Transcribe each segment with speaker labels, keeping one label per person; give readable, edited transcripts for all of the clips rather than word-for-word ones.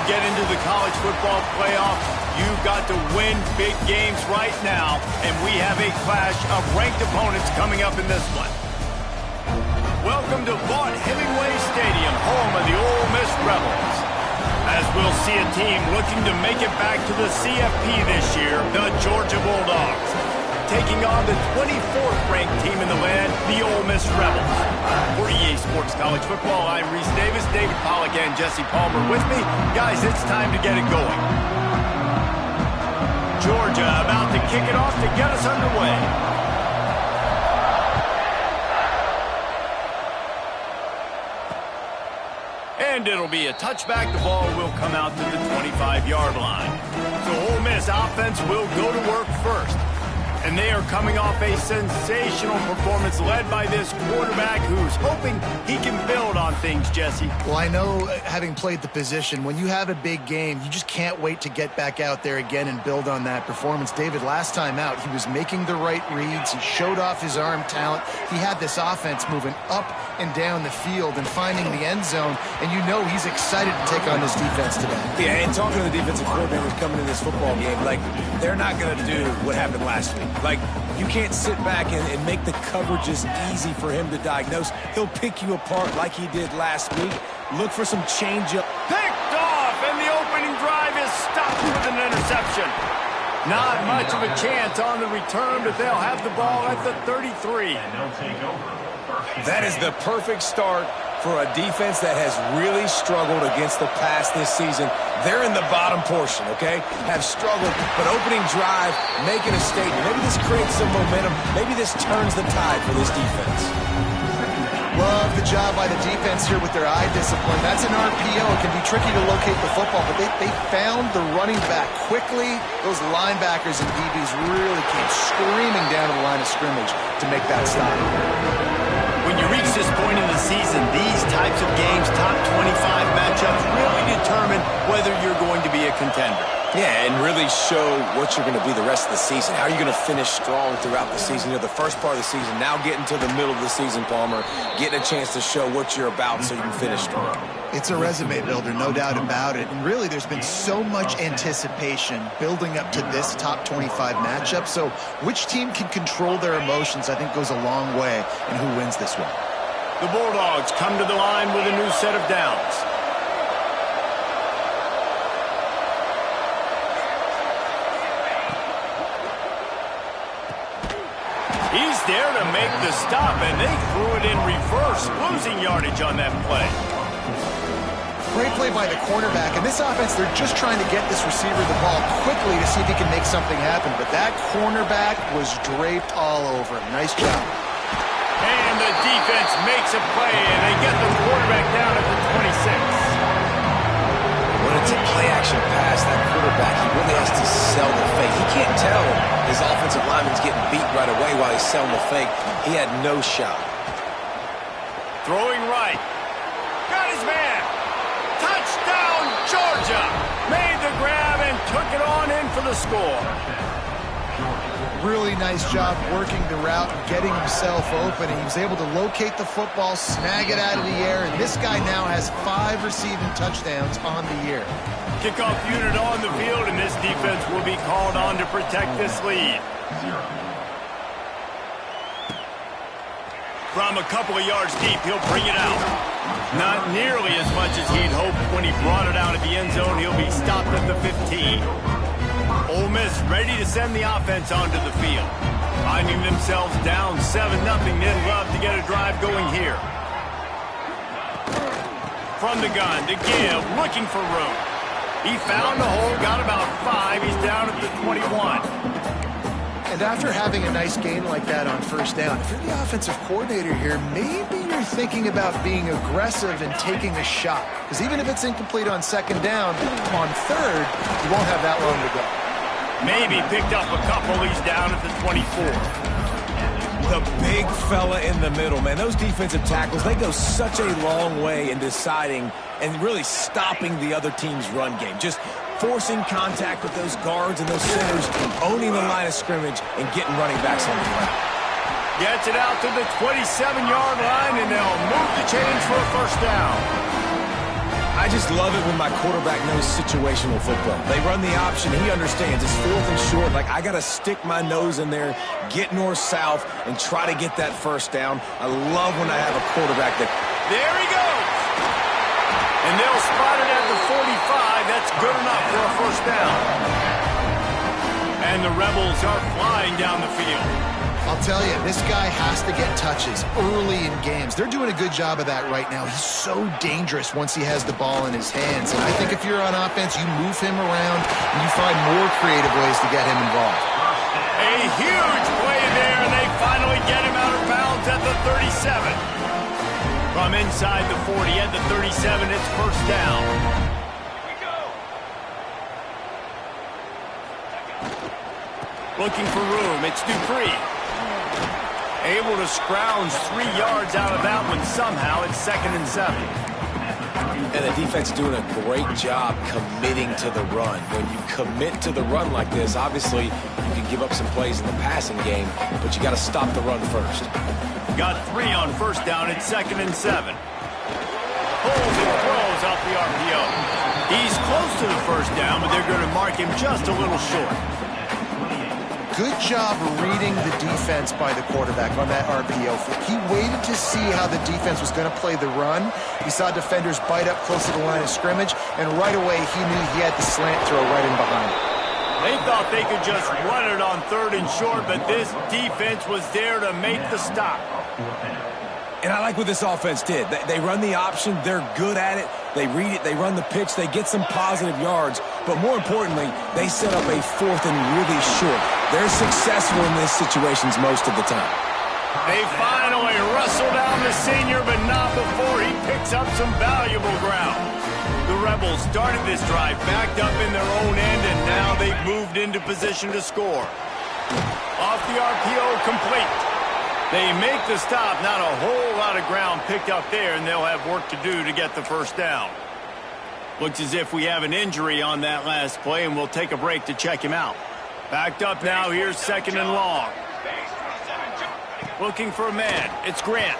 Speaker 1: get into the college football playoff, you've got to win big games right now, and we have a clash of ranked opponents coming up in this one. Welcome to Vaught-Hemingway Stadium, home of the Ole Miss Rebels. As we'll see a team looking to make it back to the CFP this year, the Georgia Bulldogs, taking on the 24th ranked team in the land, the Ole Miss Rebels. For EA Sports College Football, I'm Reese Davis, David Pollack, and Jesse Palmer with me. Guys, it's time to get it going. Georgia about to kick it off to get us underway. And it'll be a touchback. The ball will come out to the 25-yard line. So Ole Miss offense will go to work first. And they are coming off a sensational performance led by this quarterback who's hoping he can build on things, Jesse.
Speaker 2: Well, I know, having played the position, when you have a big game, you just can't wait to get back out there again and build on that performance. David, last time out, he was making the right reads. He showed off his arm talent. He had this offense moving up and down the field and finding the end zone, and you know he's excited to take on this defense today.
Speaker 3: Yeah, and talking to the defensive coordinators coming in this football game, like, they're not going to do what happened last week. Like, you can't sit back and make the coverages easy for him to diagnose. He'll pick you apart like he did last week. Look for some change-up.
Speaker 1: Picked off, and the opening drive is stopped with an interception. Not much of a chance on the return, but they'll have the ball at the 33.
Speaker 4: And they'll take over.
Speaker 3: That is the perfect start for a defense that has really struggled against the pass this season. They're in the bottom portion, okay? Have struggled, but opening drive, making a statement. Maybe this creates some momentum. Maybe this turns the tide for this defense.
Speaker 2: Love the job by the defense here with their eye discipline. That's an RPO. It can be tricky to locate the football, but they found the running back quickly. Those linebackers and DBs really came screaming down to the line of scrimmage to make that stop.
Speaker 1: When you reach this point in the season, these types of games, top 25 matchups, really determine whether you're going to be a contender.
Speaker 3: Yeah, and really show what you're going to be the rest of the season. How are you going to finish strong throughout the season? You know, the first part of the season, now getting to the middle of the season, Palmer, getting a chance to show what you're about so you can finish strong.
Speaker 2: It's a resume builder, no doubt about it. And really, there's been so much anticipation building up to this top 25 matchup. So which team can control their emotions, I think, goes a long way in who wins this one.
Speaker 1: The Bulldogs come to the line with a new set of downs. He's there to make the stop, and they threw it in reverse, losing yardage on that play.
Speaker 2: Great play by the cornerback. In this offense, they're just trying to get this receiver the ball quickly to see if he can make something happen. But that cornerback was draped all over him. Nice job.
Speaker 1: And the defense makes a play, and they get the quarterback down at the 26.
Speaker 3: When it's a play-action pass, that quarterback, he really has to sell the fake. He can't tell his offensive lineman's getting beat right away while he's selling the fake. He had no shot.
Speaker 1: Throwing right. Got his man. Touchdown, Georgia. Made the grab and took it on in for the score.
Speaker 2: Really nice job working the route and getting himself open. He was able to locate the football, snag it out of the air, and this guy now has 5 receiving touchdowns on the year.
Speaker 1: Kickoff unit on the field, and this defense will be called on to protect this lead. From a couple of yards deep, he'll bring it out. Not nearly as much as he'd hoped when he brought it out at the end zone. He'll be stopped at the 15. Ole Miss ready to send the offense onto the field. Finding themselves down 7-0, they'd love to get a drive going here. From the gun to give, looking for room. He found the hole, got about 5. He's down at the 21.
Speaker 2: And after having a nice gain like that on first down, if you're the offensive coordinator here, maybe you're thinking about being aggressive and taking a shot. Because even if it's incomplete on second down, on third, you won't have that long to go.
Speaker 1: Maybe picked up a couple. He's down at the 24.
Speaker 3: The big fella in the middle, man. Those defensive tackles, they go such a long way in deciding and really stopping the other team's run game. Just forcing contact with those guards and those centers, owning the line of scrimmage, and getting running backs on the ground.
Speaker 1: Gets it out to the 27-yard line, and they'll move the chains for a first down.
Speaker 3: I just love it when my quarterback knows situational football. They run the option. He understands. It's 4th and short. Like, I got to stick my nose in there, get north-south, and try to get that first down. I love when I have a quarterback that...
Speaker 1: There he goes. And they'll spot it at the 45. That's good enough for a first down. And the Rebels are flying down the field.
Speaker 2: I'll tell you, this guy has to get touches early in games. They're doing a good job of that right now. He's so dangerous once he has the ball in his hands. And I think if you're on offense, you move him around and you find more creative ways to get him involved.
Speaker 1: A huge play there, and they finally get him out of bounds at the 37. From inside the 40 at the 37, it's first down. Looking for room, it's Dupree. Able to scrounge 3 yards out of that one somehow. It's 2nd and 7.
Speaker 3: And the defense doing a great job committing to the run. When you commit to the run like this, obviously you can give up some plays in the passing game, but you got to stop the run first.
Speaker 1: Got 3 on first down. It's 2nd and 7. Pulls and throws off the RPO. He's close to the first down, but they're going to mark him just a little short.
Speaker 2: Good job reading the defense by the quarterback on that RPO. He waited to see how the defense was going to play the run. He saw defenders bite up close to the line of scrimmage, and right away he knew he had the slant throw right in behind.
Speaker 1: They thought they could just run it on 3rd and short, but this defense was there to make the stop.
Speaker 3: And I like what this offense did. They run the option. They're good at it. They read it. They run the pitch. They get some positive yards. But more importantly, they set up a 4th and really short. They're successful in these situations most of the time.
Speaker 1: They finally wrestle down the senior, but not before he picks up some valuable ground. The Rebels started this drive backed up in their own end, and now they've moved into position to score. Off the RPO, complete. They make the stop. Not a whole lot of ground picked up there, and they'll have work to do to get the first down. Looks as if we have an injury on that last play, and we'll take a break to check him out. Backed up now. Here's 2nd and long. Looking for a man. It's Grant.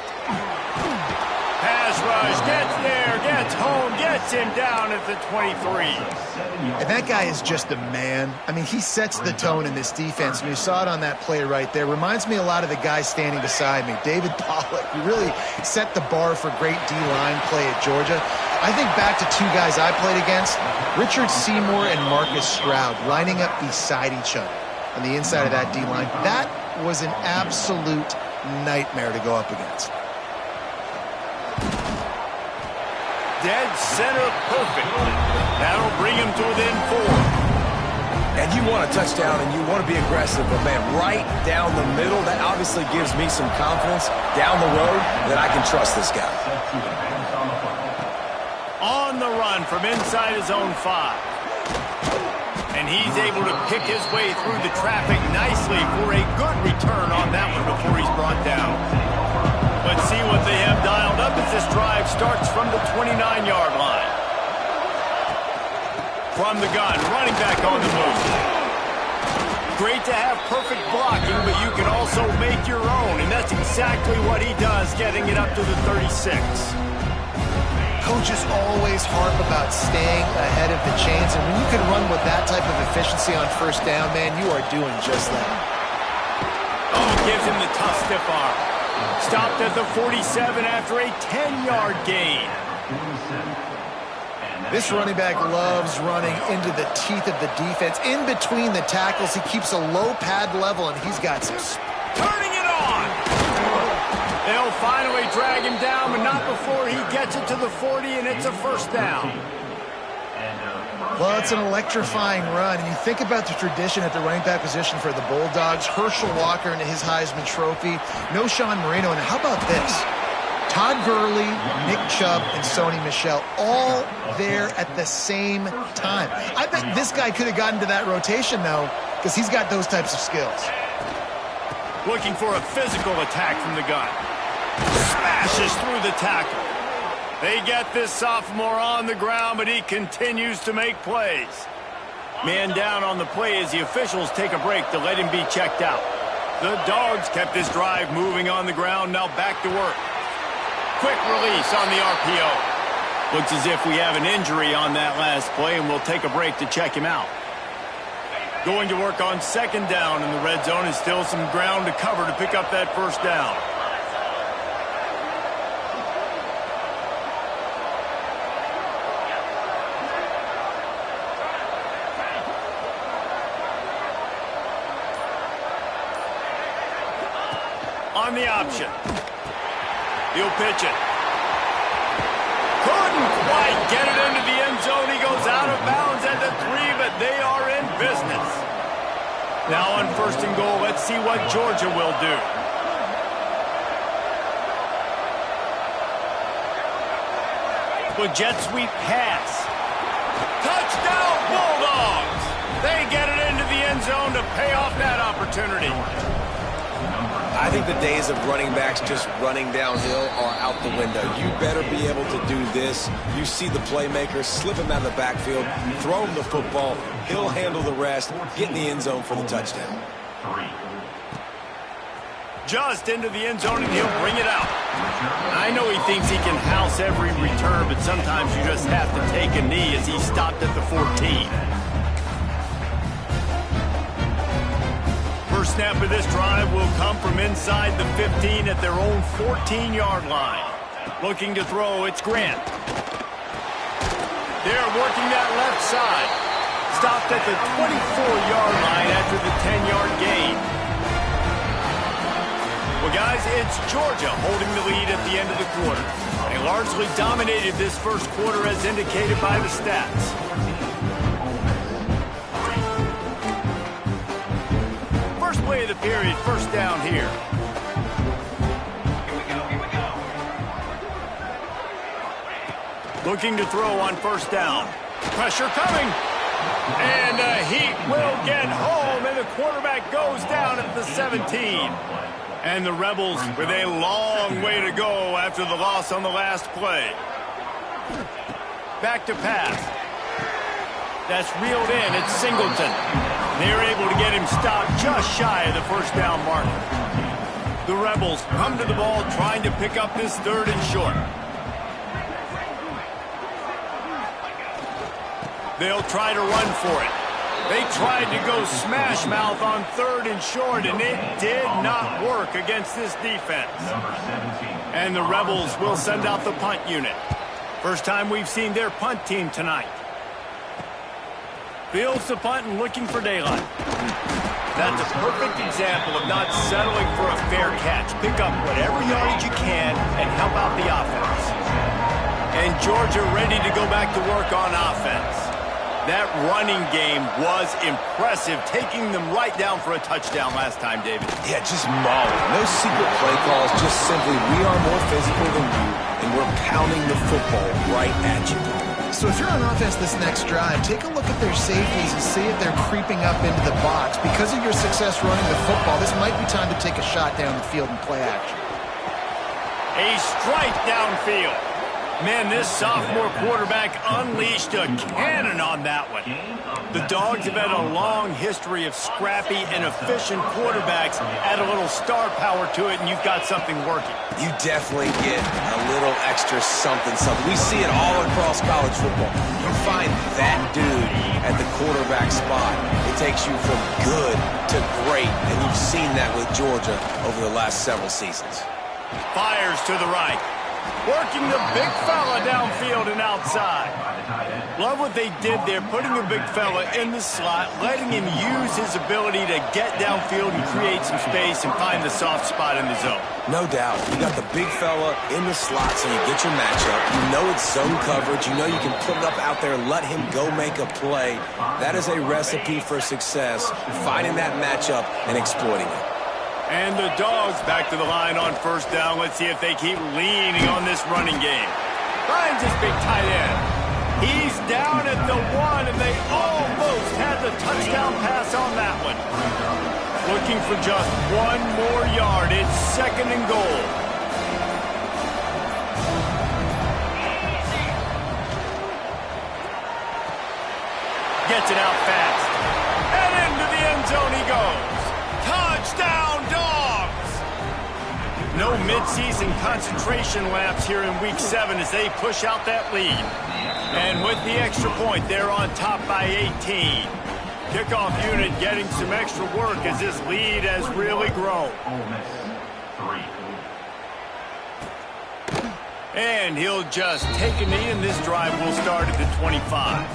Speaker 1: Pass rush. Gets there. Gets home. Gets him down at the 23.
Speaker 2: And that guy is just a man. I mean, he sets the tone in this defense, and you saw it on that play right there. Reminds me a lot of the guy standing beside me, David Pollock. He really set the bar for great D-line play at Georgia. I think back to 2 guys I played against, Richard Seymour and Marcus Stroud, lining up beside each other on the inside of that D-line. That was an absolute nightmare to go up against.
Speaker 1: Dead center perfect. That'll bring him to within 4.
Speaker 3: And you want a touchdown and you want to be aggressive, but man, right down the middle, that obviously gives me some confidence down the road that I can trust this guy.
Speaker 1: On the run from inside his own 5. And he's able to pick his way through the traffic nicely for a good return on that one before he's brought down. Let's see what they have dialed up as this drive starts from the 29-yard line. From the gun, running back on the move. Great to have perfect blocking, but you can also make your own, and that's exactly what he does, getting it up to the 36.
Speaker 2: Coaches always harp about staying ahead of the chains, and when you can run with that type of efficiency on first down, man, you are doing just that.
Speaker 1: Oh, gives him the tough stiff arm. Stopped at the 47 after a 10-yard gain.
Speaker 2: This running back loves running into the teeth of the defense. In between the tackles, he keeps a low pad level, and he's got some...
Speaker 1: Turning it on! They'll finally drag him down, but not before he gets it to the 40, and it's a first down.
Speaker 2: Well, it's an electrifying run, and you think about the tradition at the running back position for the Bulldogs. Herschel Walker and his Heisman Trophy. No Sean Marino, and how about this? Todd Gurley, Nick Chubb, and Sony Michel all there at the same time. I bet this guy could have gotten to that rotation, though, because he's got those types of skills.
Speaker 1: Looking for a physical attack from the gun. Smashes through the tackle. They get this sophomore on the ground, but he continues to make plays. Man down on the play as the officials take a break to let him be checked out. The Dogs kept this drive moving on the ground, now back to work. Quick release on the RPO. Looks as if we have an injury on that last play, and we'll take a break to check him out. Going to work on second down in the red zone, and still some ground to cover to pick up that first down. On the option. He'll pitch it. Couldn't quite get it into the end zone. He goes out of bounds at the 3, but they are in business. Now on first and goal, let's see what Georgia will do. With jet sweep pass. Touchdown Bulldogs! They get it into the end zone to pay off that opportunity.
Speaker 3: I think the days of running backs just running downhill are out the window. You better be able to do this. You see the playmaker, slip him out of the backfield, throw him the football, he'll handle the rest, get in the end zone for the touchdown.
Speaker 1: Just into the end zone, and he'll bring it out. I know he thinks he can house every return, but sometimes you just have to take a knee as he stopped at the 14. First snap of this drive will come from inside the 15 at their own 14-yard line. Looking to throw, it's Grant. They're working that left side. Stopped at the 24-yard line after the 10-yard gain. Well, guys, it's Georgia holding the lead at the end of the quarter. They largely dominated this first quarter as indicated by the stats. First play of the period, first down here. Looking to throw on first down. Pressure coming. And he will get home, and the quarterback goes down at the 17. And the Rebels with a long way to go after the loss on the last play. Back to pass. That's reeled in. It's Singleton. They're able to get him stopped just shy of the first down marker. The Rebels come to the ball trying to pick up this third and short. They'll try to run for it. They tried to go smash mouth on third and short, and it did not work against this defense. And the Rebels will send out the punt unit. First time we've seen their punt team tonight. Fields the punt and looking for daylight. That's a perfect example of not settling for a fair catch. Pick up whatever yardage you can and help out the offense. And Georgia ready to go back to work on offense. That running game was impressive, taking them right down for a touchdown last time, David.
Speaker 3: Yeah, just mauling. No secret play calls, just simply we are more physical than you, and we're pounding the football right at you.
Speaker 2: So if you're on offense this next drive, take a look at their safeties and see if they're creeping up into the box. Because of your success running the football, this might be time to take a shot down the field and play action.
Speaker 1: A strike downfield. Man, this sophomore quarterback unleashed a cannon on that one. The Dogs have had a long history of scrappy and efficient quarterbacks. Add a little star power to it, and you've got something working.
Speaker 3: You definitely get a little extra something. We see it all across college football. You find that dude at the quarterback spot, it takes you from good to great, and you've seen that with Georgia over the last several seasons.
Speaker 1: Fires to the right. Working the big fella downfield and outside. Love what they did there, putting the big fella in the slot, letting him use his ability to get downfield and create some space and find the soft spot in the zone.
Speaker 3: No doubt. You got the big fella in the slot so you get your matchup. You know it's zone coverage. You know you can put it up out there and let him go make a play. That is a recipe for success, finding that matchup and exploiting it.
Speaker 1: And the Dogs back to the line on first down. Let's see if they keep leaning on this running game. Finds his big tight end. He's down at the 1, and they almost had the touchdown pass on that one. Looking for just one more yard. It's second and goal. Gets it out fast. And into the end zone he goes. Touchdown, Dogs! No some mid-season concentration laps here in Week 7 as they push out that lead. And with the extra point, they're on top by 18. Kickoff unit getting some extra work as this lead has really grown. And he'll just take a knee, and this drive will start at the 25.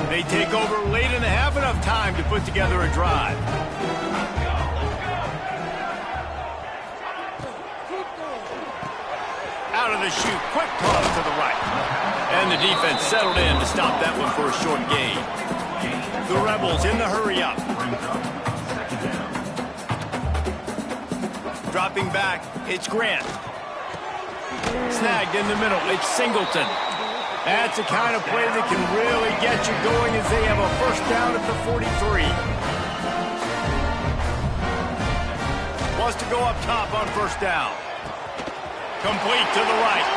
Speaker 1: They take over late in the half, enough time to put together a drive. Out of the chute, quick toss to the right. And the defense settled in to stop that one for a short gain. The Rebels in the hurry up. Dropping back, it's Grant. Snagged in the middle, it's Singleton. That's the kind of play that can really get you going as they have a first down at the 43. Wants to go up top on first down. Complete to the right.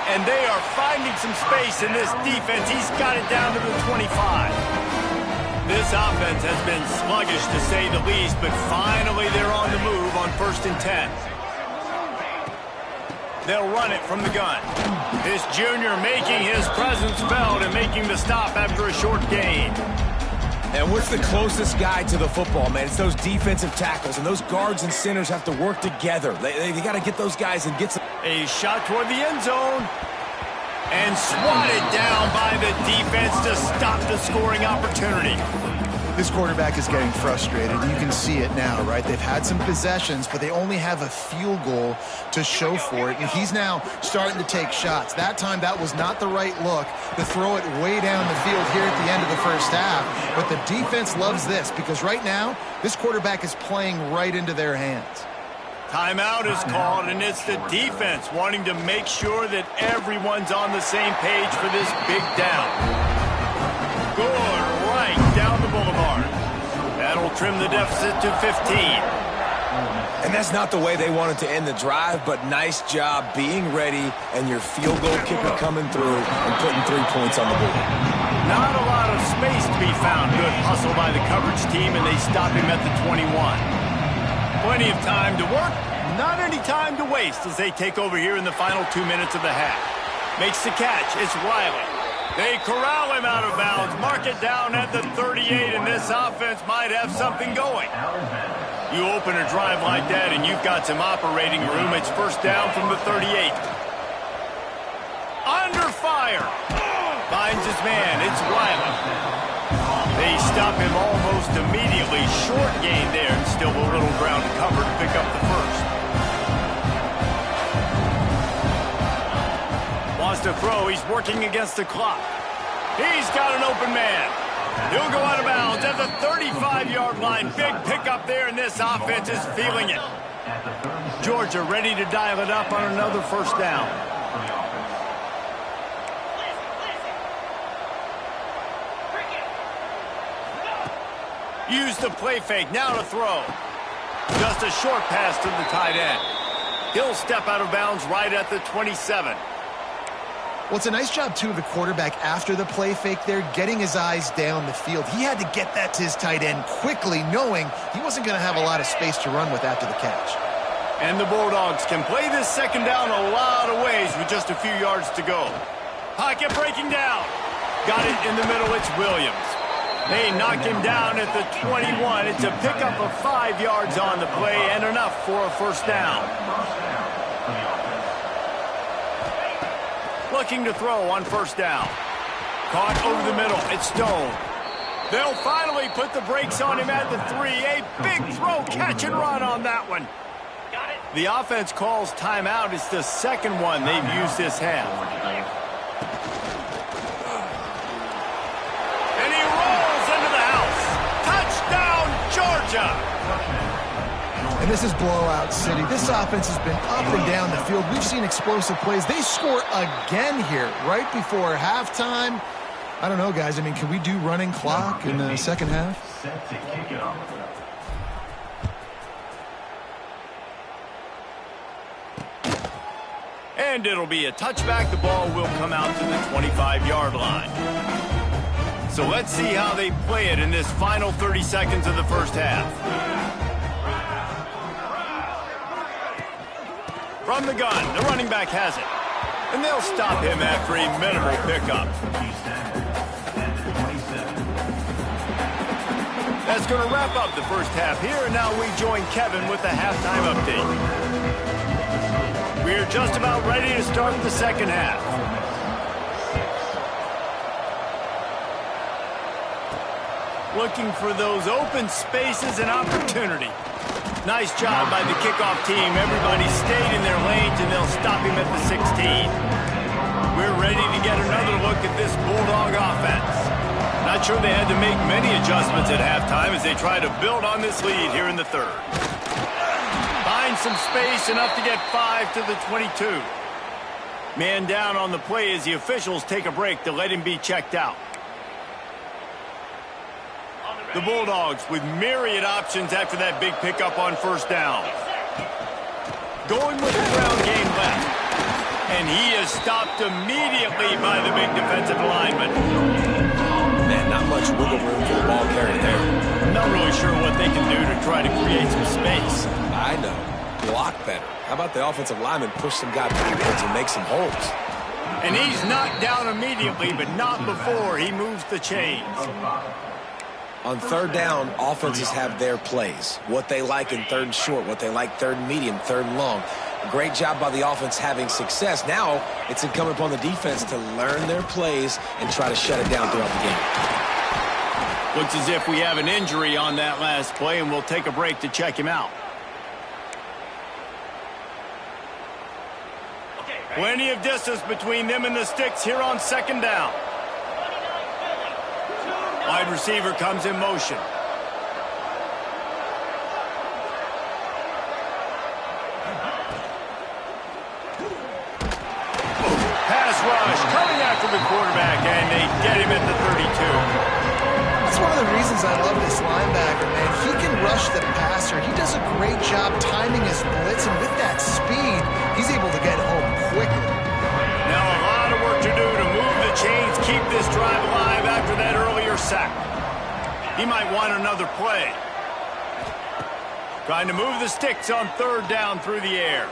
Speaker 1: And they are finding some space in this defense. He's got it down to the 25. This offense has been sluggish to say the least, but finally they're on the move on 1st and 10. They'll run it from the gun. This junior making his presence felt and making the stop after a short gain.
Speaker 3: And what's the closest guy to the football, man? It's those defensive tackles, and those guards and centers have to work together. They got to get those guys and get some.
Speaker 1: A shot toward the end zone. And swatted down by the defense to stop the scoring opportunity.
Speaker 2: This quarterback is getting frustrated. You can see it now, right? They've had some possessions, but they only have a field goal to show for it. And he's now starting to take shots. That time, that was not the right look to throw it way down the field here at the end of the first half. But the defense loves this because right now, this quarterback is playing right into their hands.
Speaker 1: Timeout is called, and it's the defense wanting to make sure that everyone's on the same page for this big down. Good right down the boulevard. That'll trim the deficit to 15.
Speaker 3: And that's not the way they wanted to end the drive, but nice job being ready and your field goal kicker coming through and putting 3 points on the board.
Speaker 1: Not a lot of space to be found. Good hustle by the coverage team, and they stop him at the 21. Plenty of time to work, not any time to waste as they take over here in the final 2 minutes of the half. Makes the catch, it's Riley. They corral him out of bounds, mark it down at the 38, and this offense might have something going. You open a drive like that and you've got some operating room. It's first down from the 38. Under fire. Finds his man, it's Riley. They stop him almost immediately. Short gain there, and still a little ground to cover to pick up the first. Wants to throw. He's working against the clock. He's got an open man. He'll go out of bounds at the 35-yard line. Big pickup there, and this offense is feeling it. Georgia ready to dial it up on another first down. Use the play fake, now to throw. Just a short pass to the tight end. He'll step out of bounds right at the 27.
Speaker 2: Well, it's a nice job, too, of the quarterback after the play fake there, getting his eyes down the field. He had to get that to his tight end quickly, knowing he wasn't going to have a lot of space to run with after the catch.
Speaker 1: And the Bulldogs can play this second down a lot of ways with just a few yards to go. Pocket breaking down. Got it in the middle, it's Williams. They knock him down at the 21. It's a pickup of 5 yards on the play and enough for a first down. Looking to throw on first down. Caught over the middle. It's Stone. They'll finally put the brakes on him at the 3. A big throw, catch and run on that one. The offense calls timeout. It's the second one they've used this half.
Speaker 2: And this is blowout city. This offense has been up and down the field. We've seen explosive plays. They score again here right before halftime. I don't know, guys. I mean, can we do running clock in the second half?
Speaker 1: And it'll be a touchback. The ball will come out to the 25-yard line. So let's see how they play it in this final 30 seconds of the first half. From the gun, the running back has it. And they'll stop him after a minimal pickup. That's going to wrap up the first half here, and now we join Kevin with the halftime update. We're just about ready to start the second half. Looking for those open spaces and opportunity. Nice job by the kickoff team. Everybody stayed in their lanes, and they'll stop him at the 16. We're ready to get another look at this Bulldog offense. Not sure they had to make many adjustments at halftime as they try to build on this lead here in the third. Find some space, enough to get 5 to the 22. Man down on the play as the officials take a break to let him be checked out. The Bulldogs with myriad options after that big pickup on first down. Going with the ground game left. And he is stopped immediately by the big defensive lineman.
Speaker 3: Man, not much wiggle room for the ball carrier there.
Speaker 1: I'm not really sure what they can do to try to create some space.
Speaker 3: I know. Block better. How about the offensive lineman push some guy backwards and make some holes?
Speaker 1: And he's knocked down immediately, but not before he moves the chains.
Speaker 3: On third down, offenses have their plays. What they like in third and short, what they like third and medium, third and long. Great job by the offense having success. Now it's incumbent upon the defense to learn their plays and try to shut it down throughout the game.
Speaker 1: Looks as if we have an injury on that last play, and we'll take a break to check him out. Plenty of distance between them and the sticks here on second down. Wide receiver comes in motion. Pass rush coming after the quarterback, and they get him at the 32.
Speaker 2: That's one of the reasons I love this linebacker, man. He can rush the passer. He does a great job timing his blitz, and with that speed, he's able to get home quickly.
Speaker 1: Now a lot of work to do to move the chains, keep this drive alive after that earlier sack. He might want another play. Trying to move the sticks on third down through the air.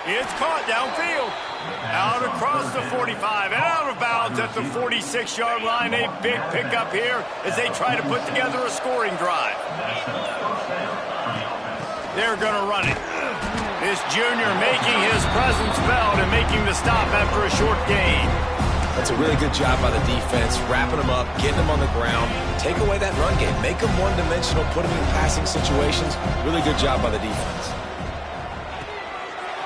Speaker 1: It's caught downfield. Out across the 45 and out of bounds at the 46-yard line. A big pickup here as they try to put together a scoring drive. They're going to run it. This junior making his presence felt and making the stop after a short gain.
Speaker 3: That's a really good job by the defense, wrapping them up, getting them on the ground. Take away that run game. Make them one-dimensional, put them in passing situations. Really good job by the defense.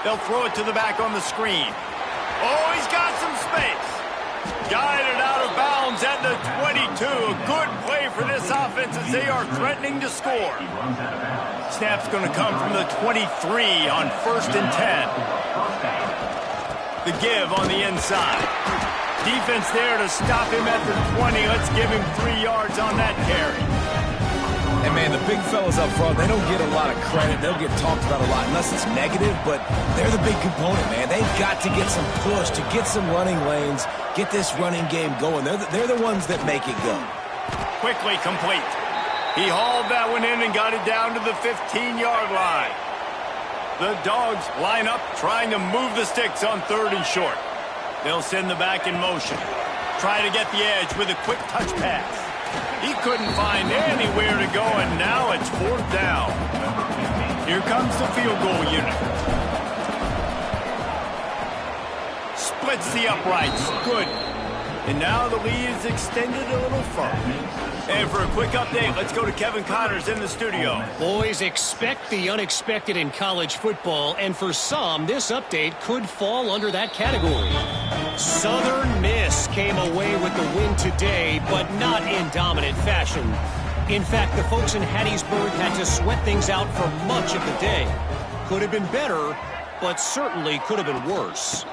Speaker 1: They'll throw it to the back on the screen. Oh, he's got some space. Guided out of bounds at the 22. A good play for this offense as they are threatening to score. Snap's going to come from the 23 on 1st and 10. The give on the inside. Defense there to stop him at the 20. Let's give him 3 yards on that carry.
Speaker 3: And, man, the big fellas up front, they don't get a lot of credit. They'll get talked about a lot unless it's negative, but they're the big component, man. They've got to get some push, to get some running lanes, get this running game going. They're the ones that make it go.
Speaker 1: Quickly complete. He hauled that one in and got it down to the 15-yard line. The Dogs line up trying to move the sticks on third and short. They'll send the back in motion. Try to get the edge with a quick touch pass. He couldn't find anywhere to go, and now it's 4th down. Here comes the field goal unit. Splits the uprights. Good. And now the lead is extended a little further. And for a quick update, let's go to Kevin Connors in the studio.
Speaker 4: Boys, expect the unexpected in college football, and for some, this update could fall under that category. Southern Miss came away with the win today, but not in dominant fashion. In fact, the folks in Hattiesburg had to sweat things out for much of the day. Could have been better, but certainly could have been worse.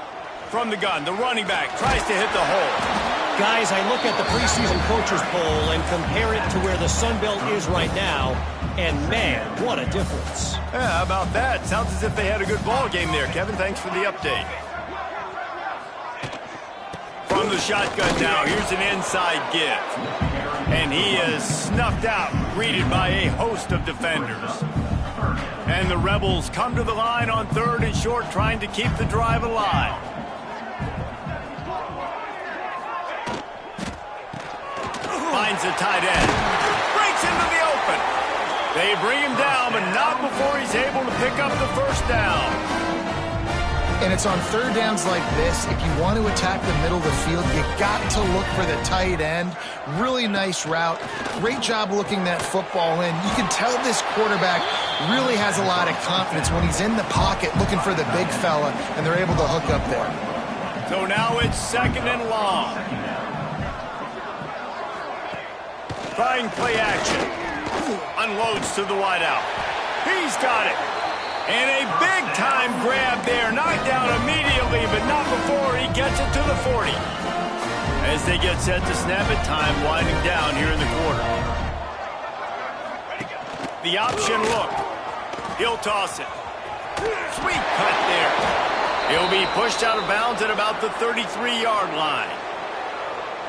Speaker 1: From the gun, the running back tries to hit the hole.
Speaker 4: Guys, I look at the preseason coaches poll and compare it to where the Sun Belt is right now, and man, what a difference.
Speaker 1: Yeah, how about that? Sounds as if they had a good ball game there. Kevin, thanks for the update. From the shotgun now, here's an inside give. And he is snuffed out, greeted by a host of defenders. And the Rebels come to the line on 3rd and short, trying to keep the drive alive. Finds the tight end. Breaks into the open. They bring him down, but not before he's able to pick up the first down.
Speaker 2: And it's on 3rd downs like this. If you want to attack the middle of the field, you got to look for the tight end. Really nice route. Great job looking that football in. You can tell this quarterback really has a lot of confidence when he's in the pocket looking for the big fella, and they're able to hook up there.
Speaker 1: So now it's 2nd and long. Trying play action. Unloads to the wideout. He's got it. And a big-time grab there. Knocked down immediately, but not before he gets it to the 40. As they get set to snap it, time winding down here in the quarter. The option look. He'll toss it. Sweet cut there. He'll be pushed out of bounds at about the 33-yard line.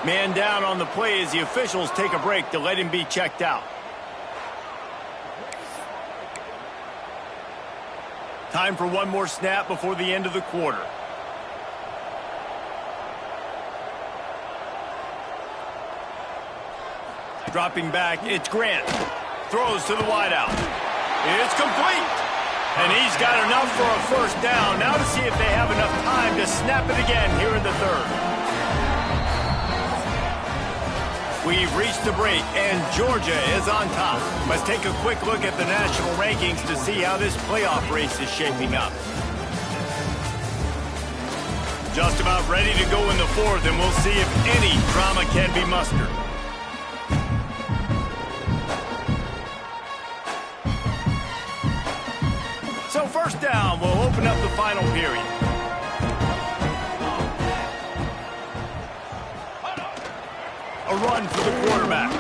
Speaker 1: Man down on the play as the officials take a break to let him be checked out. Time for one more snap before the end of the quarter. Dropping back, it's Grant. Throws to the wideout. It's complete. And he's got enough for a first down. Now to see if they have enough time to snap it again here in the 3rd. We've reached the break, and Georgia is on top. Let's take a quick look at the national rankings to see how this playoff race is shaping up. Just about ready to go in the 4th, and we'll see if any drama can be mustered. So 1st down, we'll open up the final period. A run for the quarterback.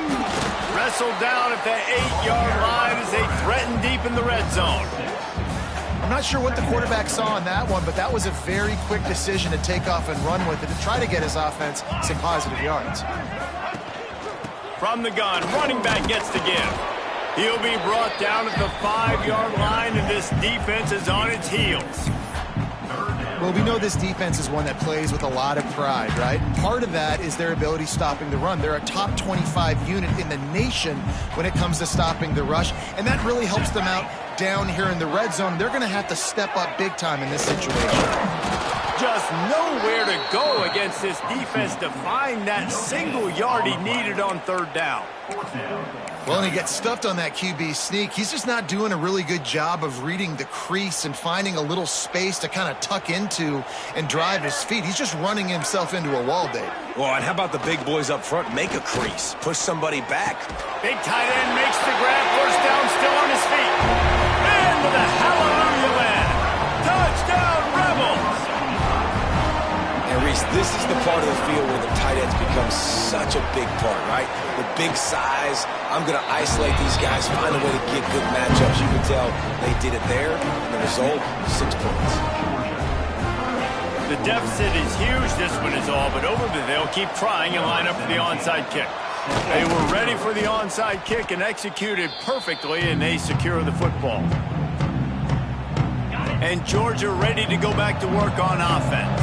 Speaker 1: Wrestled down at the 8-yard line as they threaten deep in the red zone.
Speaker 2: I'm not sure what the quarterback saw on that one, but that was a very quick decision to take off and run with it to try to get his offense some positive yards.
Speaker 1: From the gun, running back gets the give. He'll be brought down at the 5-yard line, and this defense is on its heels.
Speaker 2: Well, we know this defense is one that plays with a lot of pride, right? Part of that is their ability stopping the run. They're a top 25 unit in the nation when it comes to stopping the rush, and that really helps them out down here in the red zone. They're going to have to step up big time in this situation.
Speaker 1: Just nowhere to go against this defense to find that single yard he needed on 3rd down.
Speaker 2: Well, and he gets stuffed on that QB sneak. He's just not doing a really good job of reading the crease and finding a little space to kind of tuck into and drive his feet. He's just running himself into a wall, Dave.
Speaker 3: Well, and how about the big boys up front? Make a crease. Push somebody back.
Speaker 1: Big tight end makes the grab. First down, still on his feet. Into the hallelujah land. Touchdown, Rebels!
Speaker 3: And Reese, this is the part of the field where the tight ends become such a big part, right? The big size. I'm going to isolate these guys, find a way to get good matchups. You can tell they did it there, and the result, 6 points.
Speaker 1: The deficit is huge, this one is all, but over there they'll keep trying and line up for the onside kick. They were ready for the onside kick and executed perfectly, and they secure the football. And Georgia ready to go back to work on offense.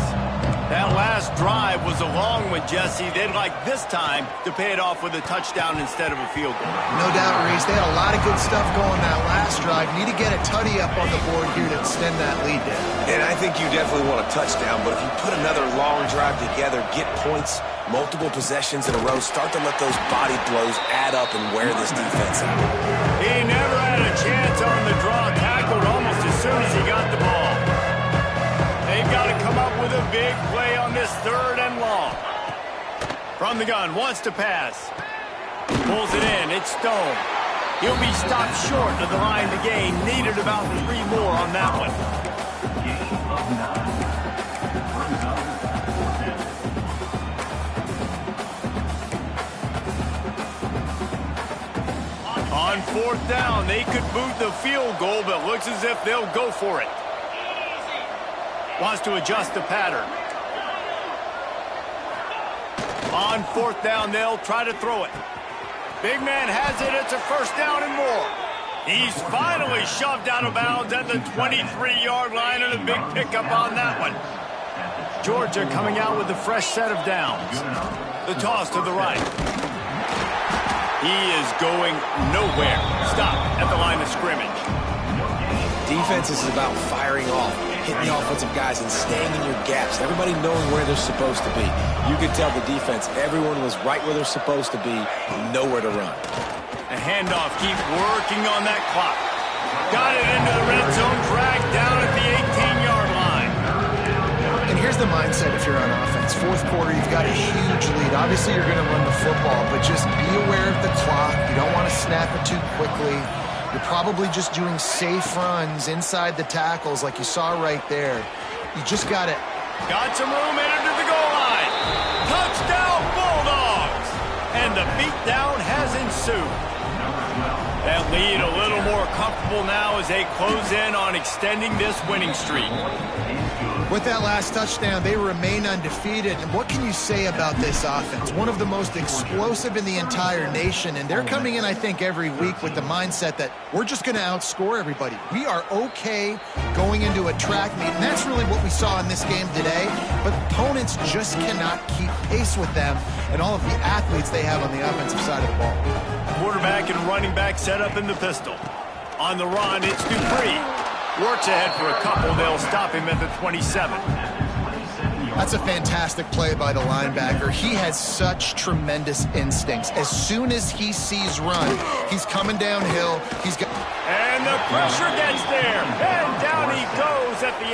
Speaker 1: That last drive was a long one, Jesse. They'd like this time to pay it off with a touchdown instead of a field goal.
Speaker 2: No doubt, Reese. They had a lot of good stuff going that last drive. Need to get a tutty up on the board here to extend that lead down.
Speaker 3: And I think you definitely want a touchdown, but if you put another long drive together, get points, multiple possessions in a row, start to let those body blows add up and wear this defense out.
Speaker 1: He never had a chance on the draw, tackled almost as soon as he got the ball. They've got to come up with a big play on this 3rd and long. From the gun, wants to pass. Pulls it in, it's Stone. He'll be stopped short of the line to gain. Needed about 3 more on that one. On 4th down, they could boot the field goal, but looks as if they'll go for it. Wants to adjust the pattern. On 4th down, they'll try to throw it. Big man has it. It's a first down and more. He's finally shoved out of bounds at the 23-yard line, and a big pickup on that one. Georgia coming out with a fresh set of downs. The toss to the right. He is going nowhere. Stop at the line of scrimmage.
Speaker 3: Defense is about firing off, hitting the offensive guys and staying in your gaps. Everybody knowing where they're supposed to be. You could tell the defense, everyone was right where they're supposed to be, nowhere to run.
Speaker 1: A handoff, keep working on that clock. Got it into the red zone, dragged down at the 18-yard line.
Speaker 2: And here's the mindset if you're on offense. Fourth quarter, you've got a huge lead. Obviously, you're going to run the football, but just be aware of the clock. You don't want to snap it too quickly. You're probably just doing safe runs inside the tackles like you saw right there. You just got to...
Speaker 1: Got some room, entered to the goal line. Touchdown, Bulldogs! And the beatdown has ensued. That lead a little more comfortable now as they close in on extending this winning streak.
Speaker 2: With that last touchdown, they remain undefeated. And what can you say about this offense? One of the most explosive in the entire nation. And they're coming in, I think, every week with the mindset that we're just going to outscore everybody. We are okay going into a track meet. And that's really what we saw in this game today. But opponents just cannot keep pace with them and all of the athletes they have on the offensive side of the ball.
Speaker 1: Quarterback and running back set up in the pistol. On the run, it's Dupree. Works ahead for a couple. They'll stop him at the 27.
Speaker 2: That's a fantastic play by the linebacker. He has such tremendous instincts. As soon as he sees run, he's coming downhill. He's got...
Speaker 1: And the pressure gets there. And down he goes at the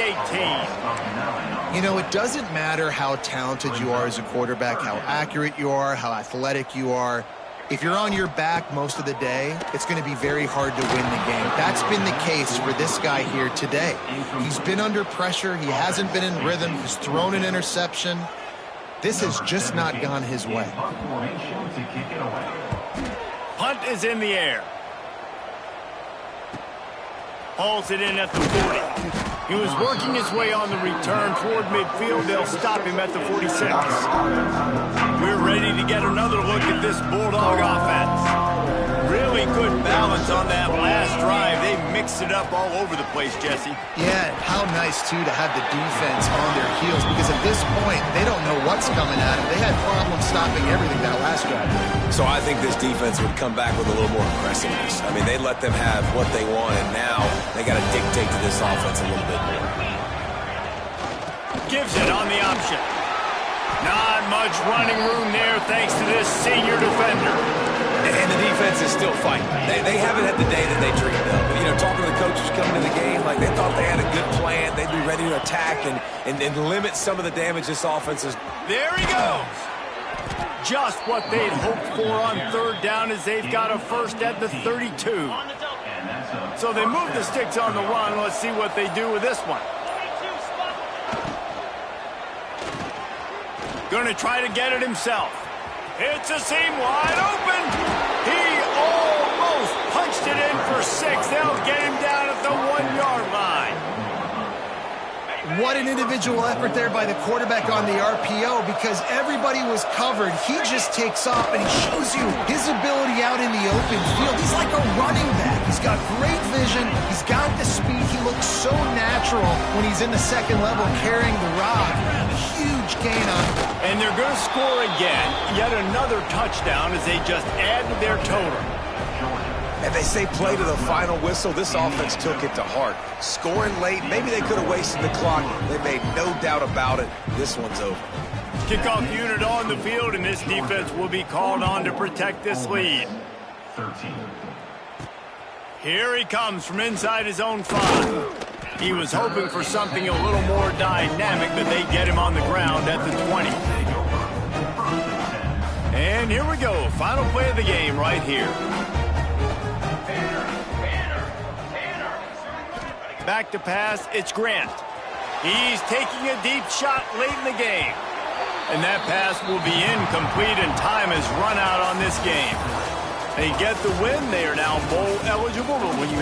Speaker 1: 18.
Speaker 2: You know, it doesn't matter how talented you are as a quarterback, how accurate you are, how athletic you are. If you're on your back most of the day, it's going to be very hard to win the game. That's been the case for this guy here today. He's been under pressure. He hasn't been in rhythm. He's thrown an interception. This has just not gone his way.
Speaker 1: Punt is in the air. Hauls it in at the 40. He was working his way on the return toward midfield. They'll stop him at the 46. We're ready to get another look at this Bulldog offense. Really good balance on that last drive. They mixed it up all over the place, Jesse.
Speaker 2: Yeah, how nice, too, to have the defense on their heels, because at this point, they don't know what's coming at them. They had problems stopping everything that last drive.
Speaker 3: So I think this defense would come back with a little more aggressiveness. I mean, they let them have what they want, and now they got to dictate to this offense a little bit more.
Speaker 1: Gives it on the option. Not much running room there thanks to this senior defender.
Speaker 3: And the defense is still fighting. They haven't had the day that they dreamed of. But, you know, talking to the coaches coming to the game, like they thought they had a good plan. They'd be ready to attack and limit some of the damage this offense is.
Speaker 1: There he goes. Just what they'd hoped for on third down as they've got a first at the 32. So they move the sticks on the run. Let's see what they do with this one. Going to try to get it himself. It's a seam wide open. He almost punched it in for 6. They'll get him down at the 1-yard line.
Speaker 2: What an individual effort there by the quarterback on the RPO, because everybody was covered. He just takes off, and he shows you his ability out in the open field. He's like a running back. He's got great vision. He's got the speed. He looks so natural when he's in the second level carrying the rock. Huge gain on him.
Speaker 1: And they're going to score again. Yet another touchdown as they just add to their total.
Speaker 3: And they say play to the final whistle. This offense took it to heart. Scoring late, maybe they could have wasted the clock. They made no doubt about it. This one's over.
Speaker 1: Kickoff unit on the field, and this defense will be called on to protect this lead. 13. Here he comes from inside his own 5. He was hoping for something a little more dynamic, but they get him on the ground at the 20. And here we go. Final play of the game right here. Back to pass, it's Grant. He's taking a deep shot late in the game. And that pass will be incomplete, and time has run out on this game. They get the win. They are now bowl eligible, but when you